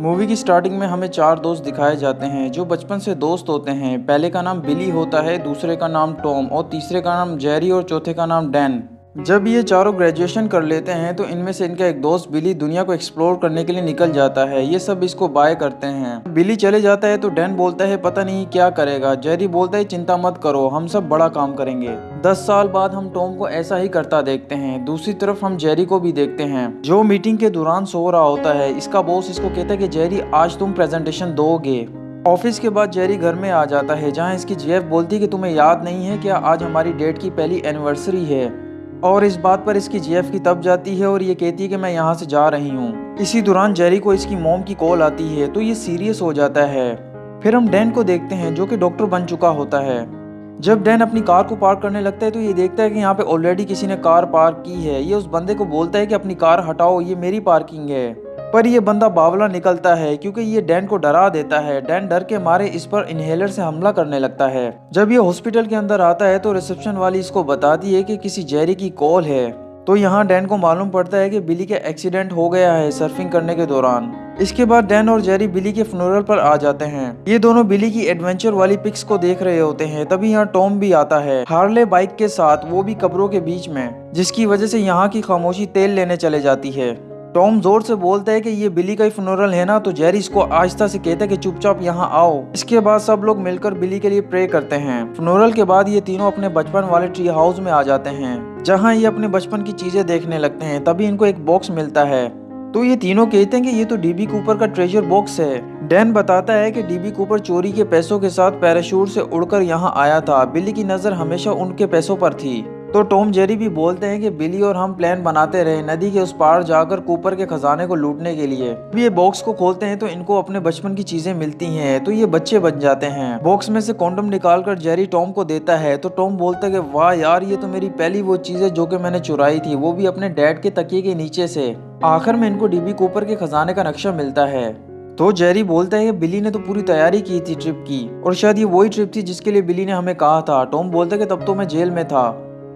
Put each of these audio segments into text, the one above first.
Movie की starting में हमें चार दोस्त दिखाए जाते हैं जो बचपन से दोस्त होते हैं। पहले का नाम बिली होता है, दूसरे का नाम टॉम और तीसरे का नाम जेरी और चौथे का नाम डैन। जब ये चारों ग्रेजुएशन कर लेते हैं तो इनमें से इनका एक दोस्त बिली दुनिया को एक्सप्लोर करने के लिए निकल जाता है। ये सब इसको बाय करते हैं। बिली चले जाता है तो डैन बोलता है पता नहीं क्या करेगा। जेरी बोलता है चिंता मत करो, हम सब बड़ा काम करेंगे। 10 साल बाद हम टॉम को ऐसा ही करता देखते हैं। दूसरी तरफ हम जेरी को भी देखते हैं जो मीटिंग के दौरान सो रहा होता है। इसका बॉस इसको कहता है कि जेरी आज तुम प्रेजेंटेशन दोगे। ऑफिस के बाद जेरी घर में आ जाता है जहां इसकी जेफ बोलती है कि तुम्हें याद नहीं है क्या आज हमारी डेट की पहली एनिवर्सरी है। और इस बात पर इसकी जेफ की तब जाती है और ये कहती है कि मैं यहाँ से जा रही हूँ। इसी दौरान जेरी को इसकी मॉम की कॉल आती है तो ये सीरियस हो जाता है। फिर हम डैन को देखते हैं जो कि डॉक्टर बन चुका होता है। जब डैन अपनी कार को पार्क करने लगता है तो ये देखता है कि यहाँ पे ऑलरेडी किसी ने कार पार्क की है। ये उस बंदे को बोलता है कि अपनी कार हटाओ, ये मेरी पार्किंग है। पर ये बंदा बावला निकलता है क्योंकि ये डैन को डरा देता है। डैन डर के मारे इस पर इनहेलर से हमला करने लगता है। जब ये हॉस्पिटल के अंदर आता है तो रिसेप्शन वाली इसको बताती है कि किसी जेरी की कॉल है। तो यहाँ डैन को मालूम पड़ता है कि बिली के एक्सीडेंट हो गया है सर्फिंग करने के दौरान। इसके बाद डैन और जेरी बिली के फ्यूनरल पर आ जाते हैं। ये दोनों बिली की एडवेंचर वाली पिक्स को देख रहे होते हैं। तभी यहाँ टॉम भी आता है हार्ले बाइक के साथ, वो भी कब्रों के बीच में, जिसकी वजह से यहाँ की खामोशी तेल लेने चले जाती है। टॉम जोर से बोलता है कि ये बिली का ही फ्यूनरल है ना, तो जेरी इसको आहिस्ता से कहता है कि चुपचाप यहाँ आओ। इसके बाद सब लोग मिलकर बिली के लिए प्रे करते हैं। फ्यूनरल के बाद ये तीनों अपने बचपन वाले ट्री हाउस में आ जाते हैं जहाँ ये अपने बचपन की चीजें देखने लगते हैं। तभी इनको एक बॉक्स मिलता है तो ये तीनों कहते हैं कि ये तो डीबी कूपर का ट्रेजर बॉक्स है। डैन बताता है कि डीबी कूपर चोरी के पैसों के साथ पैराशूट से उड़कर यहाँ आया था। बिली की नजर हमेशा उनके पैसों पर थी। तो टॉम जेरी भी बोलते हैं कि बिली और हम प्लान बनाते रहे नदी के उस पार जाकर कूपर के खजाने को लूटने के लिए। ये बॉक्स को खोलते हैं तो इनको अपने बचपन की चीजें मिलती हैं तो ये बच्चे बन जाते हैं। बॉक्स में से कॉन्डम निकालकर जेरी टॉम को देता है तो टॉम बोलता है कि वाह यार, ये तो मेरी पहली वो चीज है जो कि मैंने चुराई थी, वो भी अपने डैड के तकिए के नीचे से। आखिर में इनको डीबी कूपर के खजाने का नक्शा मिलता है। तो जेरी बोलता है कि बिली ने तो पूरी तैयारी की थी ट्रिप की और शायद ये वही ट्रिप थी जिसके लिए बिली ने हमें कहा था। टॉम बोलता है कि तब तो मैं जेल में था।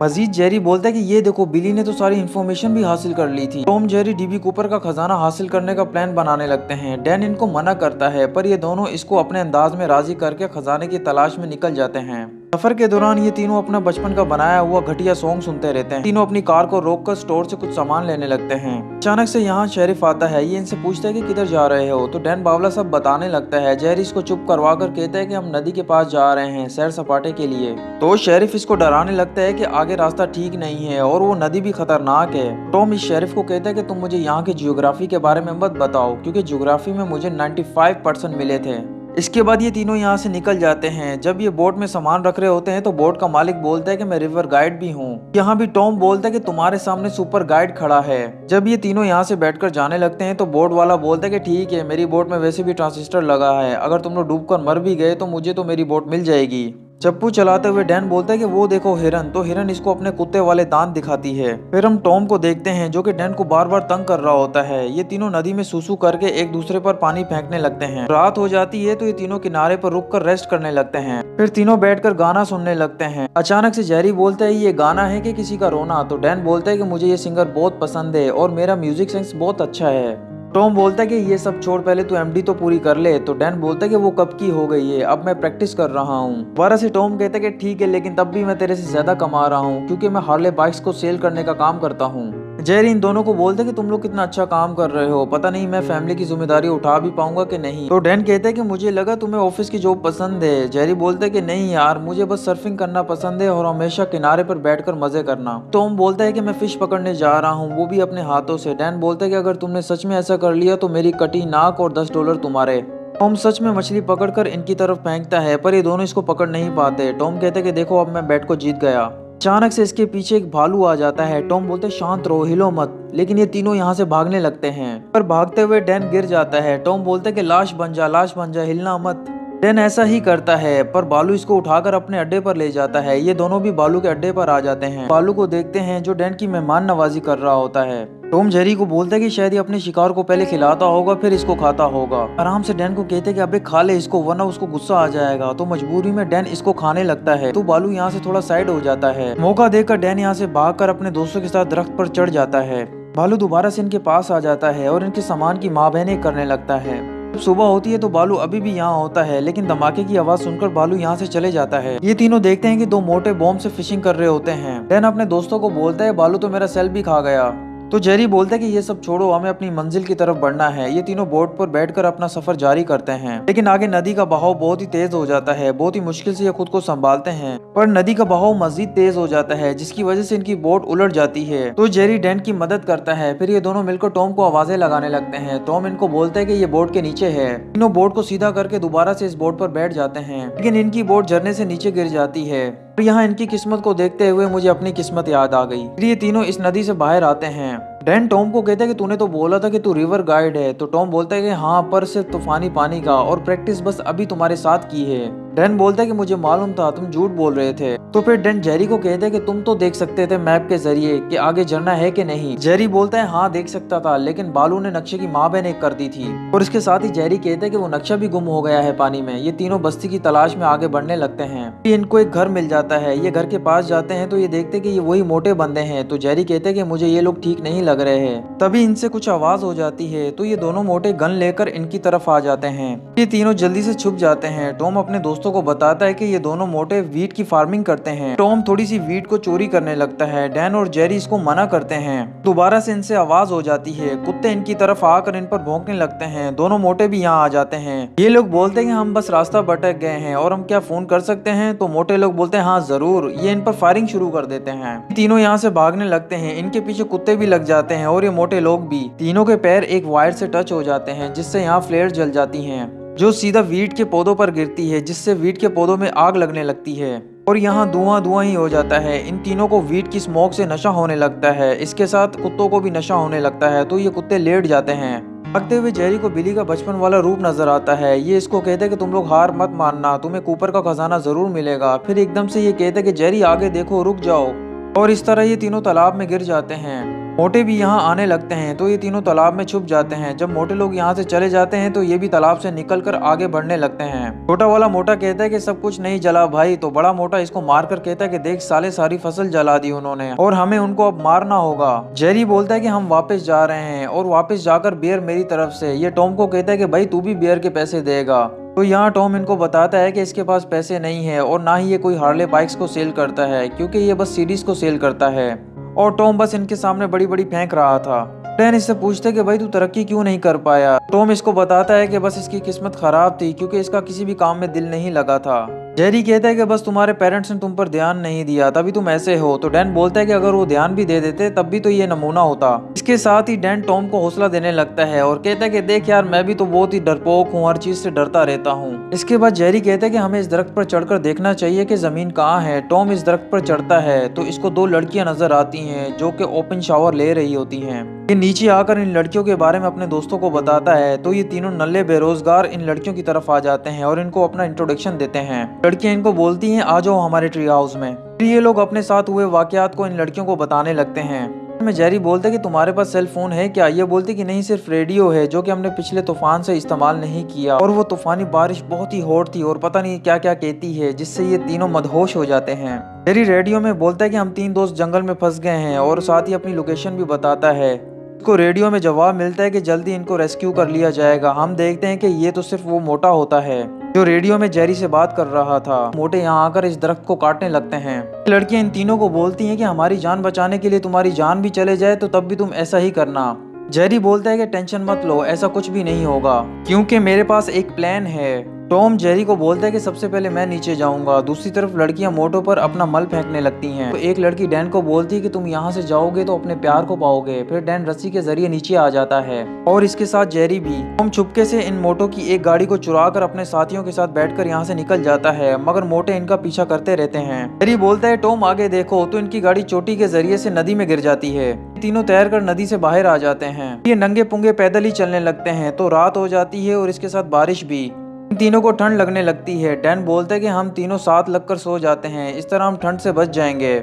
मजीद जेरी बोलता है कि ये देखो, बिली ने तो सारी इन्फॉर्मेशन भी हासिल कर ली थी। टॉम जेरी डीबी कूपर का खजाना हासिल करने का प्लान बनाने लगते हैं। डैन इनको मना करता है पर ये दोनों इसको अपने अंदाज में राजी करके खजाने की तलाश में निकल जाते हैं। सफर के दौरान ये तीनों अपना बचपन का बनाया हुआ घटिया सॉन्ग सुनते रहते हैं। तीनों अपनी कार को रोककर स्टोर से कुछ सामान लेने लगते हैं। अचानक से यहाँ शेरिफ आता है। ये इनसे पूछता है कि किधर जा रहे हो, तो डैन बावला सब बताने लगता है। जेरी इसको चुप करवा कर कहता है कि हम नदी के पास जा रहे हैं सैर सपाटे के लिए। तो शेरिफ इसको डराने लगता है कि आगे रास्ता ठीक नहीं है और वो नदी भी खतरनाक है। टॉम इस शेरिफ को कहता है कि तुम मुझे यहाँ के जियोग्राफी के बारे में मत बताओ क्योंकि जियोग्राफी में मुझे 95% मिले थे। इसके बाद ये तीनों यहाँ से निकल जाते हैं। जब ये बोट में सामान रख रहे होते हैं तो बोट का मालिक बोलता है कि मैं रिवर गाइड भी हूँ। यहाँ भी टॉम बोलता है कि तुम्हारे सामने सुपर गाइड खड़ा है। जब ये तीनों यहाँ से बैठकर जाने लगते हैं तो बोट वाला बोलता है कि ठीक है, मेरी बोट में वैसे भी ट्रांजिस्टर लगा है, अगर तुम लोग डूबकर मर भी गए तो मुझे तो मेरी बोट मिल जाएगी। चप्पू चलाते हुए डैन बोलता है कि वो देखो हिरन, तो हिरन इसको अपने कुत्ते वाले दांत दिखाती है। फिर हम टॉम को देखते हैं जो कि डैन को बार बार तंग कर रहा होता है। ये तीनों नदी में सूसू करके एक दूसरे पर पानी फेंकने लगते हैं। रात हो जाती है तो ये तीनों किनारे पर रुककर रेस्ट करने लगते हैं। फिर तीनों बैठकर गाना सुनने लगते हैं। अचानक से जेरी बोलता है ये गाना है कि किसी का रोना, तो डैन बोलता है कि मुझे ये सिंगर बहुत पसंद है और मेरा म्यूजिक सेंस बहुत अच्छा है। टॉम बोलता है कि ये सब छोड़, पहले तू एमडी तो पूरी कर ले। तो डैन बोलता है कि वो कब की हो गई है, अब मैं प्रैक्टिस कर रहा हूँ। दोबारा से टॉम कहता है कि ठीक है, लेकिन तब भी मैं तेरे से ज्यादा कमा रहा हूँ क्योंकि मैं हार्ले बाइक्स को सेल करने का काम करता हूँ। जेरी इन दोनों को बोलता है कि तुम लोग कितना अच्छा काम कर रहे हो, पता नहीं मैं फैमिली की जिम्मेदारी उठा भी पाऊंगा कि नहीं। तो डैन कहता है कि मुझे लगा तुम्हें ऑफिस की जॉब पसंद है। जेरी बोलता है कि नहीं यार, मुझे बस सर्फिंग करना पसंद है और हमेशा किनारे पर बैठकर मजे करना। टॉम बोलता है कि मैं फिश पकड़ने जा रहा हूँ, वो भी अपने हाथों से। डैन बोलता है कि अगर तुमने सच में ऐसा कर लिया तो मेरी कटी नाक और $10 तुम्हारे। टॉम सच में मछली पकड़कर इनकी तरफ फेंकता है पर ये दोनों इसको पकड़ नहीं पाते। टॉम कहते हैं कि देखो अब मैं बैट को जीत गया। अचानक से इसके पीछे एक भालू आ जाता है। टॉम बोलते शांत रहो, हिलो मत, लेकिन ये तीनों यहाँ से भागने लगते हैं। पर भागते हुए डैन गिर जाता है। टॉम बोलते कि लाश बन जा, हिलना मत। डैन ऐसा ही करता है पर बालू इसको उठाकर अपने अड्डे पर ले जाता है। ये दोनों भी बालू के अड्डे पर आ जाते हैं। बालू को देखते हैं जो डैन की मेहमान नवाजी कर रहा होता है। टॉम जेरी को बोलता है कि शायद ये अपने शिकार को पहले खिलाता होगा फिर इसको खाता होगा। आराम से डैन को कहते हैं कि अबे खा ले इसको वरना उसको गुस्सा आ जाएगा। तो मजबूरी में डैन इसको खाने लगता है तो बालू यहाँ से थोड़ा साइड हो जाता है। मौका देखकर डैन यहाँ से भागकर अपने दोस्तों के साथ दरख्त पर चढ़ जाता है। भालू दोबारा से इनके पास आ जाता है और इनके सामान की माँ बहने करने लगता है। जब सुबह होती है तो बालू अभी भी यहाँ होता है, लेकिन धमाके की आवाज सुनकर बालू यहाँ से चले जाता है। ये तीनों देखते हैं कि दो मोटे बॉम्ब से फिशिंग कर रहे होते हैं। डैन अपने दोस्तों को बोलता है बालू तो मेरा सेल भी खा गया। तो जेरी बोलता है कि ये सब छोड़ो, हमें अपनी मंजिल की तरफ बढ़ना है। ये तीनों बोट पर बैठकर अपना सफर जारी करते हैं, लेकिन आगे नदी का बहाव बहुत ही तेज हो जाता है। बहुत ही मुश्किल से ये खुद को संभालते हैं, पर नदी का बहाव मजीद तेज हो जाता है, जिसकी वजह से इनकी बोट उलट जाती है। तो जेरी डैन की मदद करता है। फिर ये दोनों मिलकर टॉम को आवाजें लगाने लगते हैं। टॉम इनको बोलता है कि ये बोट के नीचे है। तीनों बोट को सीधा करके दोबारा से इस बोट पर बैठ जाते हैं, लेकिन इनकी बोट झरने से नीचे गिर जाती है। और यहाँ इनकी किस्मत को देखते हुए मुझे अपनी किस्मत याद आ गई। फिर ये तीनों इस नदी से बाहर आते हैं। डैन टॉम को कहता है कि तूने तो बोला था कि तू रिवर गाइड है। तो टॉम बोलता है कि हाँ, पर सिर्फ तूफानी पानी का, और प्रैक्टिस बस अभी तुम्हारे साथ की है। डैन बोलता है कि मुझे मालूम था, तुम झूठ बोल रहे थे। तो फिर डैन जेरी को कहता है कि तुम तो देख सकते थे मैप के जरिए कि आगे झरना है कि नहीं। जेरी बोलता है हाँ देख सकता था, लेकिन बालू ने नक्शे की माँ बहन एक कर दी थी। और इसके साथ ही जेरी कहता है कि वो नक्शा भी गुम हो गया है पानी में। ये तीनों बस्ती की तलाश में आगे बढ़ने लगते हैं। इनको एक घर मिल जाता है। ये घर के पास जाते हैं तो ये देखते कि ये वही मोटे बंदे हैं। तो जेरी कहते हैं कि मुझे ये लोग ठीक नहीं लग रहे हैं। तभी इनसे कुछ आवाज हो जाती है, तो ये दोनों मोटे गन लेकर इनकी तरफ आ जाते हैं। ये तीनों जल्दी से छुप जाते हैं। टॉम अपने दोस्तों को बताता है कि ये दोनों मोटे वीट की फार्मिंग करते हैं। टॉम थोड़ी सी वीट को चोरी करने लगता है। डैन और जेरी इसको मना करते हैं। दोबारा से इनसे आवाज हो जाती है। कुत्ते इनकी तरफ आकर इन पर भौंकने लगते हैं। दोनों मोटे भी यहाँ आ जाते हैं। ये लोग बोलते हैं कि हम बस रास्ता भटक गए हैं और हम क्या फोन कर सकते हैं। तो मोटे लोग बोलते हैं हाँ जरूर। ये इन पर फायरिंग शुरू कर देते हैं। तीनों यहाँ से भागने लगते हैं। इनके पीछे कुत्ते भी लग जाते हैं और ये मोटे लोग भी। तीनों के पैर एक वायर से टच हो जाते हैं, जिससे यहाँ फ्लेयर जल जाती हैं, जो सीधा वीट के पौधों पर गिरती है, जिससे वीट के पौधों में आग लगने लगती है और यहाँ धुआं ही हो जाता है। इन तीनों को वीट की स्मोक से नशा होने लगता है। इसके साथ कुत्तों को भी नशा होने लगता है, तो ये कुत्ते लेट जाते हैं। भागते हुए जेरी को बिली का बचपन वाला रूप नजर आता है। ये इसको कहते हैं कि तुम लोग हार मत मानना, तुम्हें कूपर का खजाना जरूर मिलेगा। फिर एकदम से ये कहते हैं कि जेरी आगे देखो, रुक जाओ। और इस तरह ये तीनों तालाब में गिर जाते हैं। मोटे भी यहाँ आने लगते हैं, तो ये तीनों तालाब में छुप जाते हैं। जब मोटे लोग यहाँ से चले जाते हैं तो ये भी तालाब से निकलकर आगे बढ़ने लगते हैं। छोटा वाला मोटा कहता है कि सब कुछ नहीं जला भाई। तो बड़ा मोटा इसको मारकर कहता है कि देख साले, सारी फसल जला दी उन्होंने और हमें उनको अब मारना होगा। जेरी बोलता है कि हम वापस जा रहे हैं और वापस जाकर बियर मेरी तरफ से। ये टॉम को कहता है कि भाई तू भी बियर के पैसे देगा। तो यहाँ टॉम इनको बताता है कि इसके पास पैसे नहीं है और ना ही ये कोई हार्ले बाइक्स को सेल करता है, क्योंकि ये बस सीरीज को सेल करता है। और टॉम बस इनके सामने बड़ी बड़ी फेंक रहा था। डैन इससे पूछते कि भाई तू तरक्की क्यों नहीं कर पाया। टॉम इसको बताता है कि बस इसकी किस्मत खराब थी, क्योंकि इसका किसी भी काम में दिल नहीं लगा था। जेरी कहता है कि बस तुम्हारे पेरेंट्स ने तुम पर ध्यान नहीं दिया, तभी तुम ऐसे हो। तो डैन बोलता है कि अगर वो ध्यान भी दे देते तब भी तो ये नमूना होता। इसके साथ ही डैन टॉम को हौसला देने लगता है और कहता है कि देख यार, मैं भी तो बहुत ही डरपोक हूँ, हर चीज से डरता रहता हूँ। इसके बाद जेरी कहता है कि हमें इस दरख्त पर चढ़कर देखना चाहिए कि जमीन कहाँ है। टॉम इस दरख्त पर चढ़ता है तो इसको दो लड़कियां नजर आती हैं, जो कि ओपन शावर ले रही होती हैं। ये नीचे आकर इन लड़कियों के बारे में अपने दोस्तों को बताता है, तो ये तीनों नल्ले बेरोजगार इन लड़कियों की तरफ आ जाते हैं और इनको अपना इंट्रोडक्शन देते हैं। लड़कियां इनको बोलती हैं आ जाओ हमारे ट्री हाउस में। फिर ये लोग अपने साथ हुए वाकयात को इन लड़कियों को बताने लगते हैं। में जेरी बोलते कि तुम्हारे पास सेल फोन है क्या। ये बोलते कि नहीं, सिर्फ रेडियो है, जो कि हमने पिछले तूफान से इस्तेमाल नहीं किया। और वो तूफानी बारिश बहुत ही हॉट थी और पता नहीं क्या क्या कहती है, जिससे ये तीनों मदहोश हो जाते हैं। जेरी रेडियो में बोलता है कि हम तीन दोस्त जंगल में फंस गए हैं और साथ ही अपनी लोकेशन भी बताता है। इसको रेडियो में जवाब मिलता है कि जल्दी इनको रेस्क्यू कर लिया जाएगा। हम देखते हैं कि ये तो सिर्फ वो मोटा होता है जो रेडियो में जेरी से बात कर रहा था। मोटे यहाँ आकर इस दरख्त को काटने लगते हैं। लड़कियां इन तीनों को बोलती हैं कि हमारी जान बचाने के लिए तुम्हारी जान भी चले जाए तो तब भी तुम ऐसा ही करना। जेरी बोलता है कि टेंशन मत लो, ऐसा कुछ भी नहीं होगा, क्योंकि मेरे पास एक प्लान है। टॉम जेरी को बोलता है कि सबसे पहले मैं नीचे जाऊंगा। दूसरी तरफ लड़कियां मोटो पर अपना मल फेंकने लगती हैं। तो एक लड़की डैन को बोलती है कि तुम यहाँ से जाओगे तो अपने प्यार को पाओगे। फिर डैन रस्सी के जरिए नीचे आ जाता है और इसके साथ जेरी भी। टॉम चुपके से इन मोटो की एक गाड़ी को चुरा कर अपने साथियों के साथ बैठकर यहाँ से निकल जाता है, मगर मोटे इनका पीछा करते रहते हैं। जेरी बोलता है टॉम आगे देखो, तो इनकी गाड़ी चोटी के जरिए से नदी में गिर जाती है। तीनों तैर कर नदी से बाहर आ जाते हैं। ये नंगे पुंगे पैदल ही चलने लगते हैं। तो रात हो जाती है और इसके साथ बारिश भी। इन तीनों को ठंड लगने लगती है। डैन बोलता है कि हम तीनों साथ लगकर सो जाते हैं, इस तरह हम ठंड से बच जाएंगे।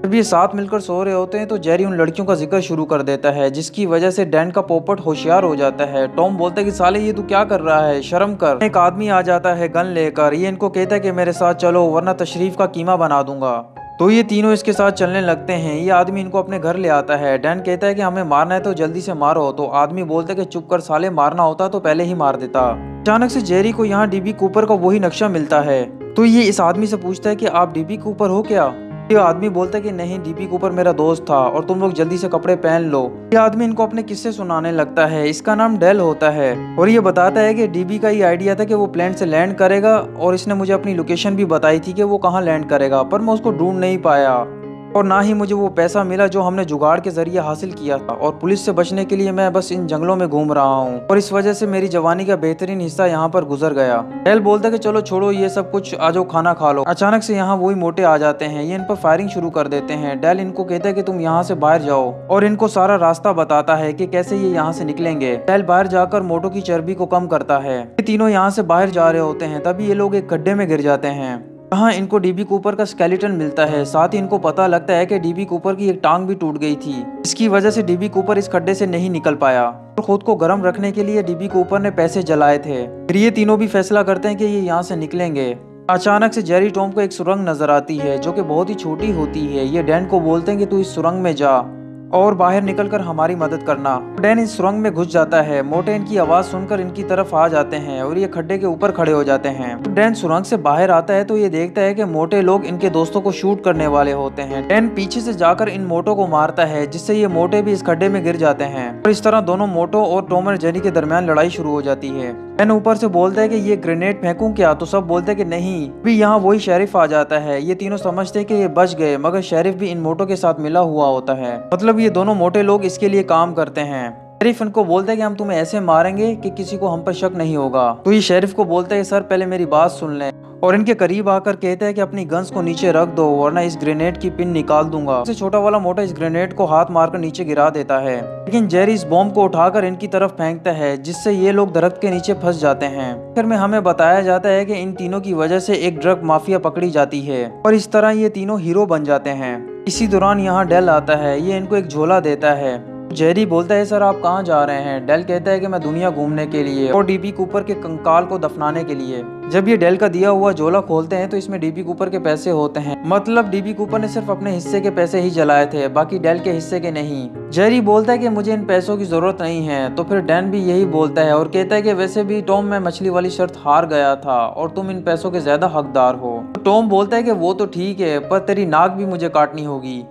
जब ये साथ मिलकर सो रहे होते हैं तो जेरी उन लड़कियों का जिक्र शुरू कर देता है, जिसकी वजह से डैन का पोपट होशियार हो जाता है। टॉम बोलता है कि साले ये तू क्या कर रहा है, शर्म कर। एक आदमी आ जाता है गन लेकर। ये इनको कहता है कि मेरे साथ चलो वरना तशरीफ का कीमा बना दूंगा। तो ये तीनों इसके साथ चलने लगते हैं। ये आदमी इनको अपने घर ले आता है। डैन कहता है कि हमें मारना है तो जल्दी से मारो। तो आदमी बोलता है कि चुप कर साले, मारना होता तो पहले ही मार देता। अचानक से जेरी को यहाँ डीबी कूपर का वही नक्शा मिलता है। तो ये इस आदमी से पूछता है कि आप डीबी कूपर हो क्या। ये आदमी बोलता है कि नहीं, डीबी कूपर मेरा दोस्त था और तुम लोग जल्दी से कपड़े पहन लो। ये आदमी इनको अपने किस्से सुनाने लगता है। इसका नाम डेल होता है और ये बताता है कि डीबी का ये आइडिया था कि वो प्लेन से लैंड करेगा और इसने मुझे अपनी लोकेशन भी बताई थी कि वो कहाँ लैंड करेगा, पर मैं उसको ढूंढ नहीं पाया और ना ही मुझे वो पैसा मिला जो हमने जुगाड़ के जरिए हासिल किया था। और पुलिस से बचने के लिए मैं बस इन जंगलों में घूम रहा हूँ और इस वजह से मेरी जवानी का बेहतरीन हिस्सा यहाँ पर गुजर गया। डेल बोलता है कि चलो छोड़ो ये सब कुछ, आ जाओ खाना खा लो। अचानक से यहाँ वही मोटे आ जाते हैं। ये इन पर फायरिंग शुरू कर देते हैं। डेल इनको कहता है कि तुम यहाँ से बाहर जाओ और इनको सारा रास्ता बताता है कि कैसे ये यहाँ से निकलेंगे। डेल बाहर जाकर मोटो की चर्बी को कम करता है। ये तीनों यहाँ से बाहर जा रहे होते हैं, तभी ये लोग एक गड्ढे में गिर जाते हैं। यहाँ इनको डीबी कूपर का स्केलेटन मिलता है। साथ ही इनको पता लगता है कि डीबी कूपर की एक टांग भी टूट गई थी। इसकी वजह से डीबी कूपर इस खड्डे से नहीं निकल पाया और खुद को गर्म रखने के लिए डीबी कूपर ने पैसे जलाए थे। फिर ये तीनों भी फैसला करते हैं कि ये यहाँ से निकलेंगे। अचानक से जेरी टॉम को एक सुरंग नजर आती है जो कि बहुत ही छोटी होती है। ये डैन को बोलते हैं कि तू इस सुरंग में जा और बाहर निकलकर हमारी मदद करना। डैन इस सुरंग में घुस जाता है। मोटे इनकी आवाज सुनकर इनकी तरफ आ जाते हैं और ये खड्डे के ऊपर खड़े हो जाते हैं। डैन सुरंग से बाहर आता है तो ये देखता है कि मोटे लोग इनके दोस्तों को शूट करने वाले होते हैं। डैन पीछे से जाकर इन मोटो को मारता है जिससे ये मोटे भी इस खड्डे में गिर जाते हैं और इस तरह दोनों मोटो और टॉम और जेरी के दरमियान लड़ाई शुरू हो जाती है। डैन ऊपर से बोलता है कि ये ग्रेनेड फेंकूं क्या, तो सब बोलते हैं कि नहीं। भी यहाँ वही शेरिफ आ जाता है। ये तीनों समझते हैं कि ये बच गए, मगर शेरिफ भी इन मोटो के साथ मिला हुआ होता है। मतलब ये दोनों मोटे लोग इसके लिए काम करते हैं। शेरिफ इनको बोलता है कि हम तुम्हें ऐसे मारेंगे कि किसी को हम पर शक नहीं होगा। तो ये शेरिफ को बोलता है सर पहले मेरी बात सुन लें और इनके करीब आकर कहता है कि अपनी गन्स को नीचे रख दो वरना इस ग्रेनेड की पिन निकाल दूंगा। सबसे छोटा वाला मोटा इस ग्रेनेड को हाथ मारकर नीचे गिरा देता है, लेकिन जेरी इस बॉम्ब को उठाकर इनकी तरफ फेंकता है जिससे ये लोग दरख्त के नीचे फंस जाते हैं। आखिर में हमें बताया जाता है कि इन तीनों की वजह से एक ड्रग माफिया पकड़ी जाती है और इस तरह ये तीनों हीरो बन जाते हैं। इसी दौरान यहाँ डेल आता है। ये इनको एक झोला देता है। जेरी बोलता है सर आप कहाँ जा रहे हैं। डेल कहता है कि मैं दुनिया घूमने के लिए और डीबी कूपर के कंकाल को दफनाने के लिए। जब ये डेल का दिया हुआ झोला खोलते हैं तो इसमें डीबी कूपर के पैसे होते हैं। मतलब डीबी कूपर ने सिर्फ अपने हिस्से के पैसे ही जलाए थे, बाकी डेल के हिस्से के नहीं। जेरी बोलता है कि मुझे इन पैसों की जरूरत नहीं है। तो फिर डैन भी यही बोलता है और कहता है कि वैसे भी टॉम मैं मछली वाली शर्त हार गया था और तुम इन पैसों के ज्यादा हकदार हो। तो टॉम बोलता है कि वो तो ठीक है पर तेरी नाक भी मुझे काटनी होगी।